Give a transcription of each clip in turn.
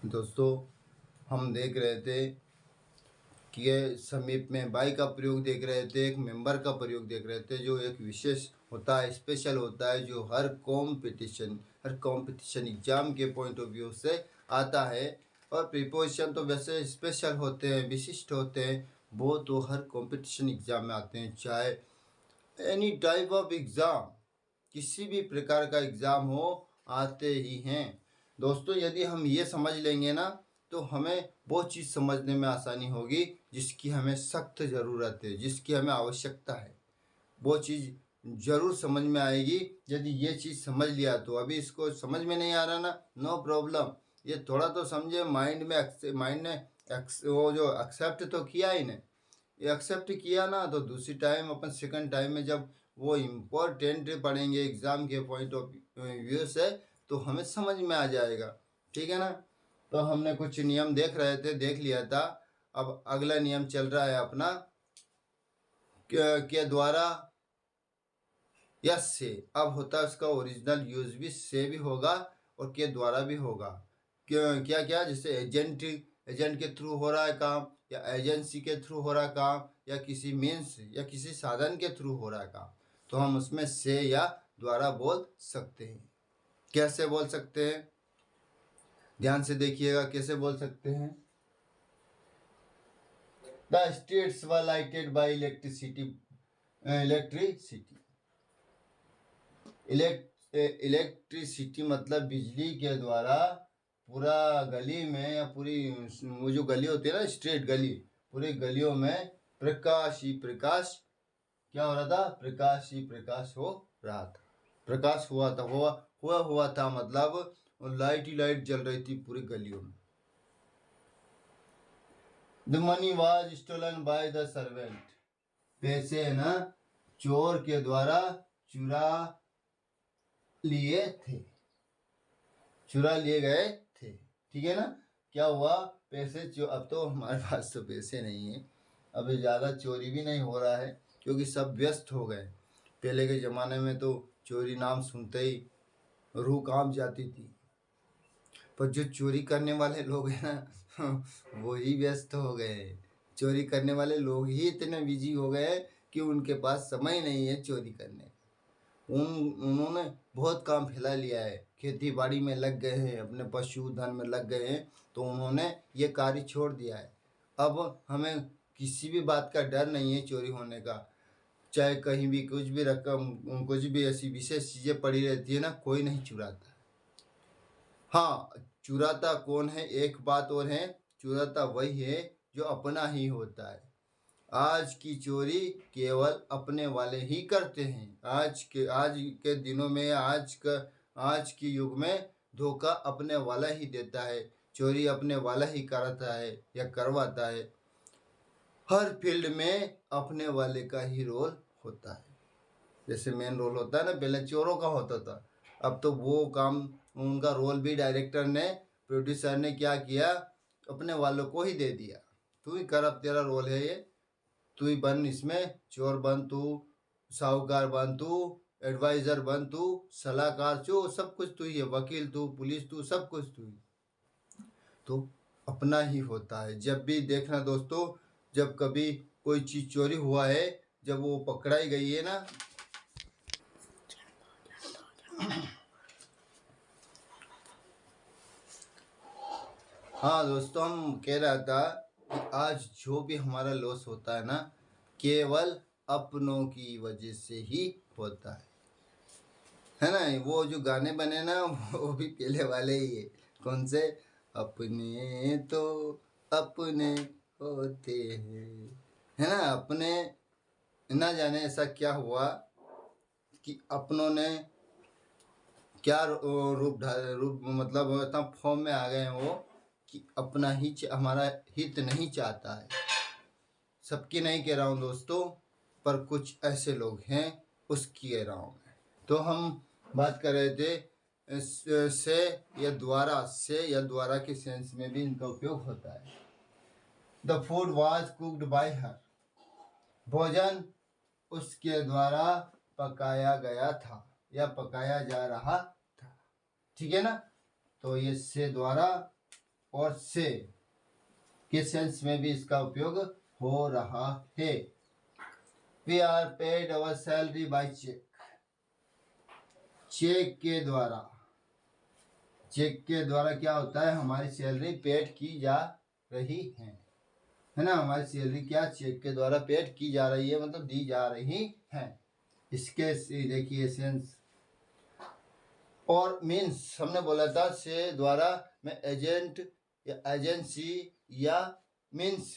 दोस्तों, हम देख रहे थे कि ये समीप में बाई का प्रयोग देख रहे थे, एक मेंबर का प्रयोग देख रहे थे, जो एक विशेष होता है, स्पेशल होता है, जो हर कंपटीशन एग्जाम के पॉइंट ऑफ व्यू से आता है। और प्रीपोजिशन तो वैसे स्पेशल होते हैं, विशिष्ट होते हैं, वो तो हर कंपटीशन एग्जाम में आते हैं, चाहे एनी टाइप ऑफ एग्ज़ाम, किसी भी प्रकार का एग्ज़ाम हो, आते ही हैं। दोस्तों, यदि हम ये समझ लेंगे ना, तो हमें वो चीज़ समझने में आसानी होगी जिसकी हमें सख्त ज़रूरत है, जिसकी हमें आवश्यकता है। वो चीज़ ज़रूर समझ में आएगी यदि ये चीज़ समझ लिया तो। अभी इसको समझ में नहीं आ रहा ना, नो प्रॉब्लम, ये थोड़ा तो समझे, माइंड ने वो जो एक्सेप्ट तो किया ही नहीं। ये एक्सेप्ट किया ना, तो दूसरी टाइम अपन सेकंड टाइम में जब वो इम्पोर्टेंट पढ़ेंगे एग्ज़ाम के पॉइंट ऑफ व्यू से, तो हमें समझ में आ जाएगा। ठीक है ना। तो हमने कुछ नियम देख लिया था। अब अगला नियम चल रहा है अपना के द्वारा या से। अब होता है उसका ओरिजिनल यूज भी से भी होगा और के द्वारा भी होगा। क्या क्या, जैसे एजेंट के थ्रू हो रहा है काम, या एजेंसी के थ्रू हो रहा है काम, या किसी मीन्स या किसी साधन के थ्रू हो रहा है काम, तो हम उसमें से या द्वारा बोल सकते हैं। कैसे बोल सकते हैं, ध्यान से देखिएगा कैसे बोल सकते हैं। The states were lighted bye electricity मतलब बिजली के द्वारा पूरा गली में, या पूरी वो जो गली होती है ना, स्ट्रीट गली, पूरी गलियों में प्रकाश ही प्रकाश, क्या हो रहा था, प्रकाश ही प्रकाश हो रहा था, प्रकाश हुआ था, मतलब लाइट ही लाइट जल रही थी पूरी गलियों में। The money was stolen by the servant, पैसे है ना चोर के द्वारा चुरा लिए गए थे। ठीक है ना। क्या हुआ, पैसे अब तो हमारे पास तो पैसे नहीं है, अभी ज़्यादा चोरी भी नहीं हो रहा है क्योंकि सब व्यस्त हो गए। पहले के ज़माने में तो चोरी नाम सुनते ही रूह कांप जाती थी, पर जो चोरी करने वाले लोग हैं ना वो ही व्यस्त हो गए। चोरी करने वाले लोग ही इतने बिजी हो गए कि उनके पास समय नहीं है चोरी करने। उन्होंने बहुत काम फैला लिया है, खेती बाड़ी में लग गए हैं, अपने पशुधन में लग गए हैं, तो उन्होंने ये कार्य छोड़ दिया है। अब हमें किसी भी बात का डर नहीं है चोरी होने का, चाहे कहीं भी कुछ भी रकम, कुछ भी ऐसी विशेष चीज़ें पड़ी रहती है ना, कोई नहीं चुराता। हाँ, चुराता कौन है, एक बात और है, चुराता वही है जो अपना ही होता है। आज की चोरी केवल अपने वाले ही करते हैं। आज के दिनों में, आज के युग में धोखा अपने वाला ही देता है, चोरी अपने वाला ही करता है या करवाता है। हर फील्ड में अपने वाले का ही रोल होता है। जैसे मेन रोल होता है ना, पहले चोरों का होता था, अब तो वो काम, उनका रोल भी डायरेक्टर ने, प्रोड्यूसर ने क्या किया, अपने वालों को ही दे दिया। तू ही कर, अब तेरा रोल है ये, तू ही बन, इसमें चोर बन तू, साहूकार बन तू, एडवाइजर बन तू, सलाहकार, जो सब कुछ तू ही है, वकील तू, पुलिस तू, सब कुछ तू ही। तो अपना ही होता है। जब भी देखना दोस्तों, जब कभी कोई चीज़ चोरी हुआ है, जब वो पकड़ाई गई है ना, हाँ दोस्तों, हम कह रहा था कि आज जो भी हमारा लॉस होता है ना, केवल अपनों की वजह से ही होता है ना। वो जो गाने बने ना वो भी पहले वाले ही है। कौन से, अपने तो अपने होते हैं, है ना। अपने, ना जाने ऐसा क्या हुआ कि अपनों ने क्या रूप मतलब इतना फॉर्म में आ गए हैं वो, कि अपना ही हमारा हित नहीं चाहता है। सबकी नहीं कह रहा हूँ दोस्तों, पर कुछ ऐसे लोग हैं, उसकी कह रहा हूँ मैं। तो हम बात कर रहे थे से या द्वारा के सेंस में भी इनका उपयोग होता है। The food was cooked bye हर, भोजन उसके द्वारा पकाया गया था या पकाया जा रहा था। ठीक है ना। तो ये से द्वारा और से के सेंस में भी इसका उपयोग हो रहा है। We are paid our salary by cheque, cheque के द्वारा, चेक के द्वारा क्या होता है, हमारी सैलरी पेड की जा रही है ना, हमारी सैलरी क्या चेक के द्वारा पेड की जा रही है, मतलब दी जा रही है। इसके देखिए सेंस और मीन्स हमने बोला था से द्वारा में एजेंट या एजेंसी या मीन्स,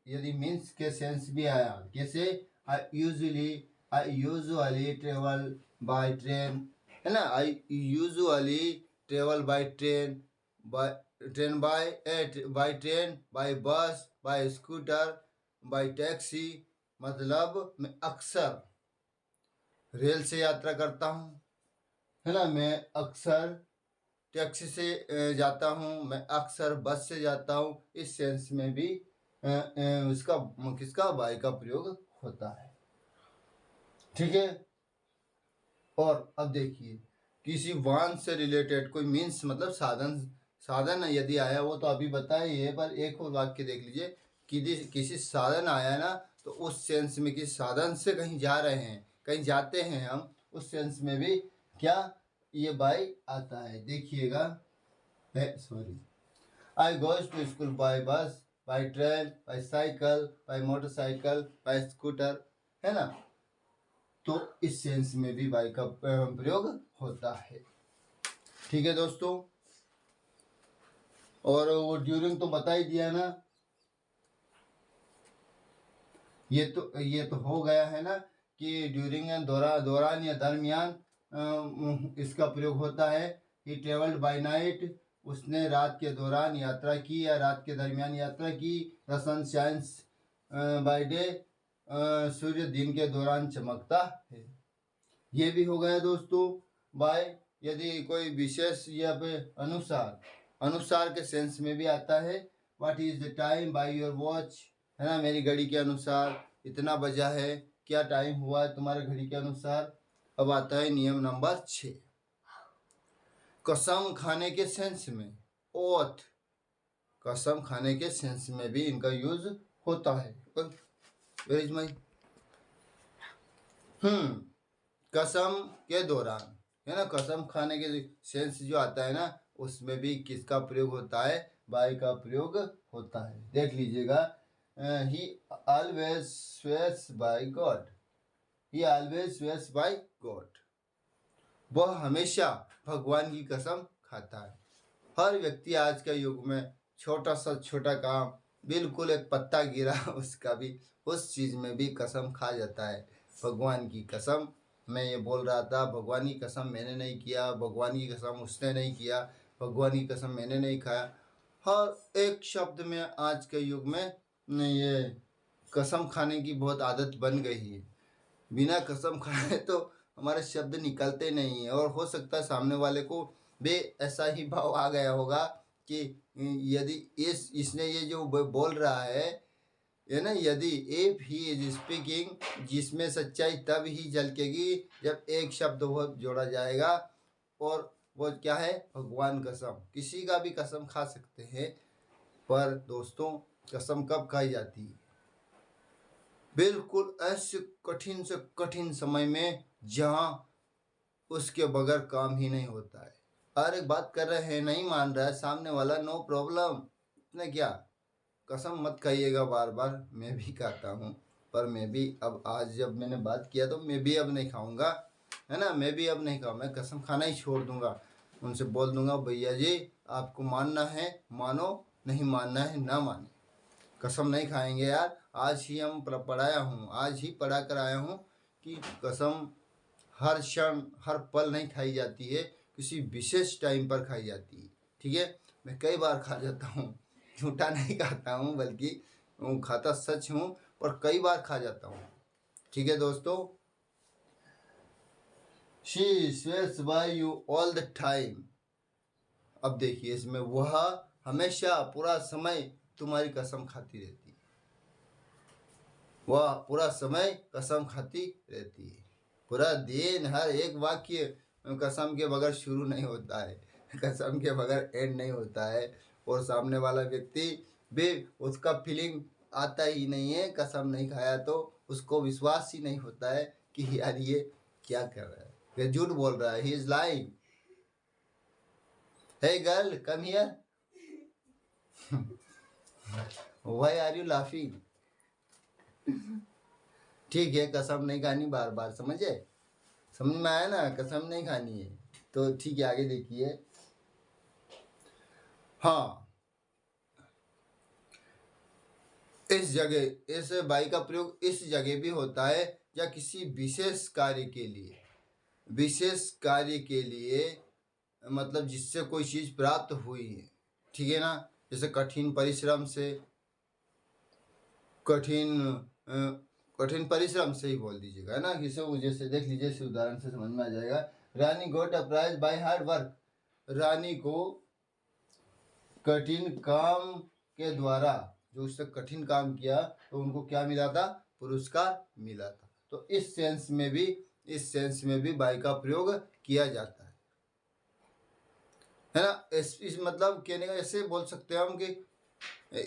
यदि मीन्स के सेंस भी आया, कैसे I usually travel by train, है ना, I usually travel by train, by train, by bus, by scooter, by taxi, मतलब मैं अक्सर रेल से यात्रा करता हूँ, है ना, मैं अक्सर टैक्सी से जाता हूँ, मैं अक्सर बस से जाता हूँ। इस सेंस में भी उसका किसका बाय का प्रयोग होता है। ठीक है। और अब देखिए किसी वाहन से रिलेटेड कोई मीन्स मतलब साधन यदि आया, वो तो अभी बताइए, पर एक और वाक्य देख लीजिए, किसी साधन आया ना, तो उस सेंस में किसी साधन से कहीं जा रहे हैं, कहीं जाते हैं हम, उस सेंस में भी क्या ये बाय आता है। देखिएगा, sorry, I goes to school by bus, by train, by cycle, by motorcycle, by scooter, है ना, तो इस सेंस में भी बाय का प्रयोग होता है। ठीक है दोस्तों, और वो ड्यूरिंग तो बता ही दिया ना, ये तो हो गया है ना कि ड्यूरिंग दौरान या दरमियान इसका प्रयोग होता है। ही ट्रेवल्ड बाय नाइट, उसने रात के दौरान यात्रा की या रात के दरमियान यात्रा की। The sun shines by day, सूर्य दिन के दौरान चमकता है। ये भी हो गया दोस्तों बाय। यदि कोई विशेष या अनुसार के सेंस में भी आता है। What is the time by your watch, है ना, मेरी घड़ी के अनुसार इतना बजा है, क्या टाइम हुआ है तुम्हारे घड़ी के अनुसार। अब आता है नियम नंबर 6, कसम खाने के सेंस में, ओथ, कसम खाने के सेंस में भी इनका यूज होता है। वेयर इज माई, कसम के दौरान, है ना, कसम खाने के सेंस जो आता है ना, उसमें भी किसका प्रयोग होता है, बाय का प्रयोग होता है। देख लीजिएगा, he always swears by God, he always swears by God, वह हमेशा भगवान की कसम खाता है। हर व्यक्ति आज के युग में छोटा सा छोटा काम, बिल्कुल एक पत्ता गिरा उसका भी, उस चीज में भी कसम खा जाता है। भगवान की कसम, मैं ये बोल रहा था, भगवान की कसम मैंने नहीं किया, भगवान की कसम उसने नहीं किया, भगवान की कसम मैंने नहीं खाया। हर एक शब्द में आज के युग में ये कसम खाने की बहुत आदत बन गई है। बिना कसम खाए तो हमारे शब्द निकलते नहीं है। और हो सकता है सामने वाले को भी ऐसा ही भाव आ गया होगा कि यदि इसने ये जो बोल रहा है ना, यदि इफ ही इज स्पीकिंग, जिसमें सच्चाई तब ही झलकेगी जब एक शब्द वो जोड़ा जाएगा, और वो क्या है, भगवान कसम। किसी का भी कसम खा सकते हैं, पर दोस्तों कसम कब खाई जाती है, बिल्कुल ऐसे कठिन से कठिन समय में जहां उसके बगैर काम ही नहीं होता है। अरे बात कर रहे हैं, नहीं मान रहा है सामने वाला, नो प्रॉब्लम, इतने क्या, कसम मत खाइएगा बार बार। मैं भी खाता हूँ, पर मैं भी अब आज जब मैंने बात किया तो मैं भी अब नहीं खाऊंगा, है ना, मैं भी अब नहीं खाऊँ, मैं कसम खाना ही छोड़ दूंगा। उनसे बोल दूंगा, भैया जी आपको मानना है मानो, नहीं मानना है ना माने, कसम नहीं खाएंगे यार। आज ही हम पढ़ाया हूँ, आज ही पढ़ा कर आया हूँ कि कसम हर क्षण हर पल नहीं खाई जाती है, किसी विशेष टाइम पर खाई जाती है। ठीक है, मैं कई बार खा जाता हूँ, झूठा नहीं खाता हूँ, बल्कि खाता सच हूँ, पर कई बार खा जाता हूँ। ठीक है दोस्तों, she swears by you all the time. अब देखिए इसमें, वह हमेशा पूरा समय तुम्हारी कसम खाती रहती है, वह पूरा समय कसम खाती रहती है। पूरा दिन हर एक वाक्य कसम के बगैर शुरू नहीं होता है, कसम के बगैर एंड नहीं होता है। और सामने वाला व्यक्ति भी उसका फीलिंग आता ही नहीं है, कसम नहीं खाया तो उसको विश्वास ही नहीं होता है कि यार ये क्या कर रहा है, ये झूठ बोल रहा है, he is lying. Hey girl come here, why are you laughing. ठीक है, कसम नहीं खानी बार बार, समझे, समझ में आया ना, कसम नहीं खानी है। तो ठीक है, आगे देखिए। हाँ, इस जगह इस बाई का प्रयोग इस जगह भी होता है या किसी विशेष कार्य के लिए, विशेष कार्य के लिए मतलब जिससे कोई चीज प्राप्त हुई है, ठीक है ना, जैसे कठिन परिश्रम से, कठिन कठिन परिश्रम से ही बोल दीजिएगा, है ना। किसी जैसे देख लीजिए, इस उदाहरण से समझ में आ जाएगा। Rani got a prize by hard work, Rani को कठिन काम के द्वारा, जो उससे कठिन काम किया तो उनको क्या मिला था, पुरस्कार मिला था। तो इस सेंस में भी बाय का प्रयोग किया जाता है ना। इस मतलब कहने का ऐसे बोल सकते हैं हम कि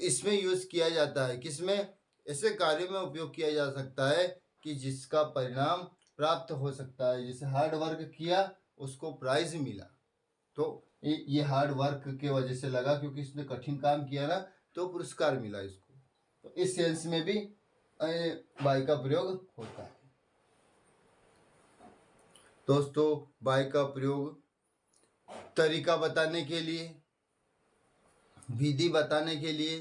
इसमें यूज किया जाता है, किसमें, ऐसे कार्यों में उपयोग किया जा सकता है कि जिसका परिणाम प्राप्त हो सकता है। जैसे हार्ड वर्क किया, उसको प्राइज मिला, तो ये हार्ड वर्क के वजह से लगा क्योंकि इसने कठिन काम किया ना, तो पुरस्कार मिला इसको। तो इस सेंस में भी बाय का प्रयोग होता है। दोस्तों, बाय का प्रयोग तरीका बताने के लिए, विधि बताने के लिए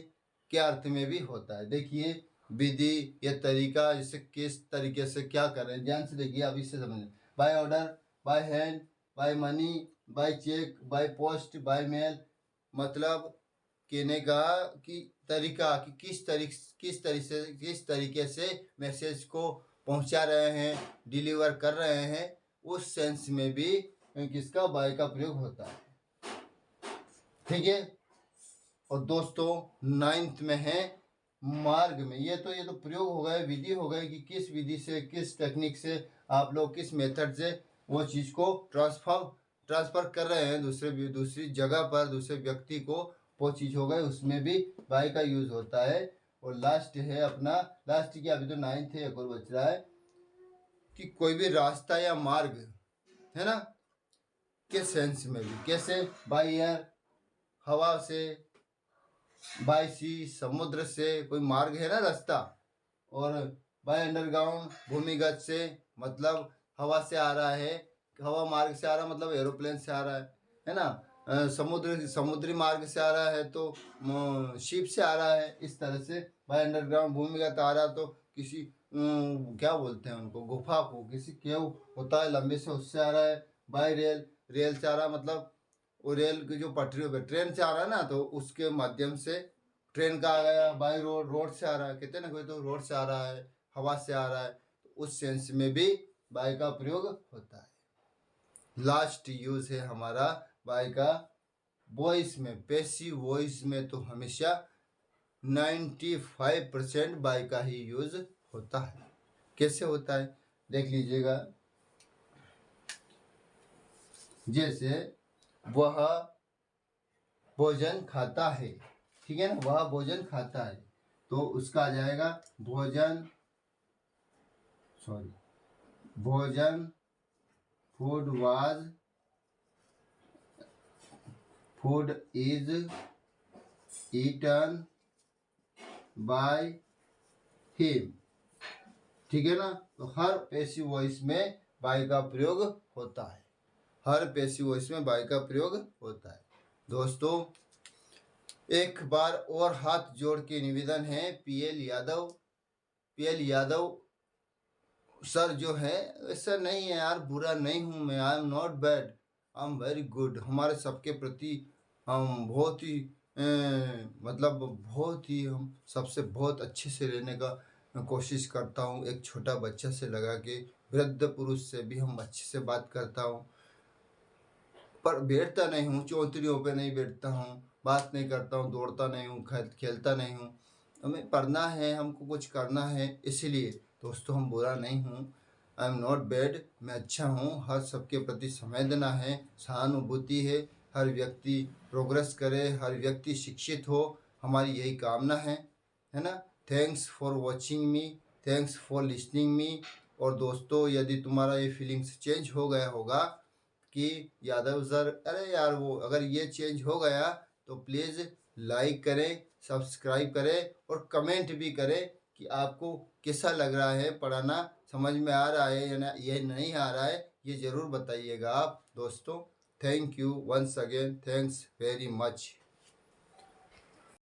के अर्थ में भी होता है। देखिए, विधि या तरीका, जैसे किस तरीके से क्या कर रहे हैं, ध्यान से देखिए, आप इससे समझें। By order, by hand, by money, by cheque, by post, by mail, मतलब कहने का कि तरीका, कि किस तरीके से मैसेज को पहुंचा रहे हैं, डिलीवर कर रहे हैं, उस सेंस में भी किसका, बाय का प्रयोग होता है, ठीक है। और दोस्तों, 9th में है मार्ग में। ये तो प्रयोग हो गए, विधि हो गए कि किस विधि से, किस टेक्निक से आप लोग किस मेथड से वो चीज को ट्रांसफर कर रहे हैं दूसरी जगह पर, दूसरे व्यक्ति को, वो चीज हो गए, उसमें भी बाय का यूज होता है। और लास्ट है अपना, लास्ट की अभी तो 9th है, एक और बच रहा है कि कोई भी रास्ता या मार्ग, है ना, के सेंस में भी, कैसे, बाय एयर, हवा से, बाय सी, समुद्र से, कोई मार्ग है ना, रास्ता, और बाय अंडरग्राउंड, भूमिगत से, मतलब हवा से आ रहा है, हवा मार्ग से आ रहा है, मतलब एरोप्लेन से आ रहा है ना। समुद्री मार्ग से आ रहा है तो शिप से आ रहा है, इस तरह से। बाय अंडरग्राउंड, भूमिगत आ रहा तो किसी क्या बोलते हैं उनको, गुफा को, किसी केव होता है लंबे से, उससे आ रहा है। बाय रेल, रेल से आ रहा है, मतलब वो रेल की जो पटरियों पे ट्रेन से आ रहा है ना, तो उसके माध्यम से ट्रेन का आ गया। बाय रोड, रोड से आ रहा है, कहते हैं ना, कोई तो रोड से आ रहा है, हवा से आ रहा है, तो उस सेंस में भी बाय का प्रयोग होता है। लास्ट यूज है हमारा बाय का वॉइस में, पैसिव वॉइस में तो हमेशा 95% बाय का ही यूज होता है। कैसे होता है देख लीजिएगा। जैसे वह भोजन खाता है, ठीक है ना, वह भोजन खाता है, तो उसका आ जाएगा भोजन, भोजन, food is eaten by him, ठीक है ना। तो हर पैसिव वॉइस में बाय का प्रयोग होता है, हर पैसिव वॉइस में बाय का प्रयोग होता है। दोस्तों, एक बार और हाथ जोड़ के निवेदन है, पीएल यादव सर जो है, ऐसा नहीं है यार, बुरा नहीं हूँ मैं, I am not bad, I am very good. हमारे सबके प्रति हम बहुत ही मतलब बहुत ही, हम सबसे बहुत अच्छे से रहने का कोशिश करता हूँ। एक छोटा बच्चा से लगा के वृद्ध पुरुष से भी हम अच्छे से बात करता हूँ, पर बैठता नहीं हूँ, चौंतरियों पे नहीं बैठता हूँ, बात नहीं करता हूँ, दौड़ता नहीं हूँ, खेलता नहीं हूँ। हमें पढ़ना है, हमको कुछ करना है, इसलिए दोस्तों हम बुरा नहीं हूँ, आई एम नॉट बैड, मैं अच्छा हूँ। हर सबके प्रति संवेदना है, सहानुभूति है, हर व्यक्ति प्रोग्रेस करे, हर व्यक्ति शिक्षित हो, हमारी यही कामना है ना। Thanks for watching me, thanks for listening me. और दोस्तों, यदि तुम्हारा ये फीलिंग्स चेंज हो गया होगा कि यादव सर, अरे यार वो, अगर ये चेंज हो गया तो प्लीज़ लाइक करें, सब्सक्राइब करें और कमेंट भी करें कि आपको कैसा लग रहा है पढ़ाना, समझ में आ रहा है या ना, ये नहीं आ रहा है, ये ज़रूर बताइएगा आप दोस्तों। Thank you once again, thanks very much.